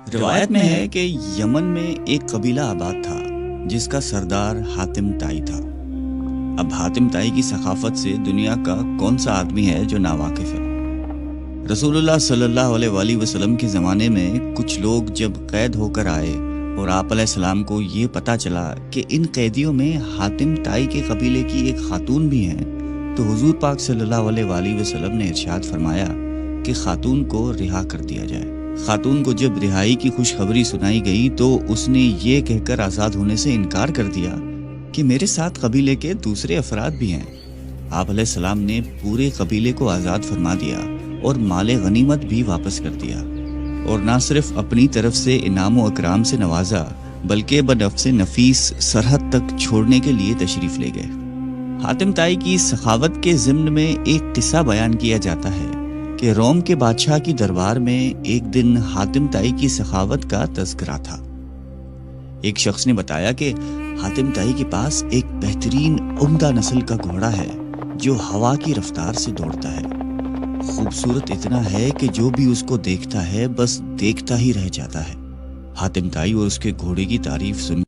روایت میں ہے کہ یمن میں ایک قبیلہ آباد تھا جس کا سردار حاتم طائی تھا۔ اب حاتم طائی کی ثقافت سے دنیا کا کون سا آدمی ہے جو ناواقف ہے؟ رسول اللہ صلی اللہ علیہ وآلہ وسلم کے زمانے میں کچھ لوگ جب قید ہو کر آئے اور آپ علیہ السلام کو یہ پتا چلا کہ ان قیدیوں میں حاتم طائی کے قبیلے کی ایک خاتون بھی ہیں، تو حضور پاک صلی اللہ علیہ وآلہ وسلم نے ارشاد فرمایا کہ خاتون کو رہا کر دیا جائے۔ خاتون کو جب رہائی کی خوشخبری سنائی گئی تو اس نے یہ کہہ کر آزاد ہونے سے انکار کر دیا کہ میرے ساتھ قبیلے کے دوسرے افراد بھی ہیں۔ آپ علیہ السلام نے پورے قبیلے کو آزاد فرما دیا اور مال غنیمت بھی واپس کر دیا، اور نہ صرف اپنی طرف سے انعام و اکرام سے نوازا بلکہ بنفس نفیس سرحد تک چھوڑنے کے لیے تشریف لے گئے۔ حاتم طائی کی سخاوت کے ضمن میں ایک قصہ بیان کیا جاتا ہے کہ روم کے بادشاہ کی دربار میں ایک دن حاتم طائی کی سخاوت کا تذکرہ تھا۔ ایک شخص نے بتایا کہ حاتم طائی کے پاس ایک بہترین عمدہ نسل کا گھوڑا ہے جو ہوا کی رفتار سے دوڑتا ہے، خوبصورت اتنا ہے کہ جو بھی اس کو دیکھتا ہے بس دیکھتا ہی رہ جاتا ہے۔ حاتم طائی اور اس کے گھوڑے کی تعریف سن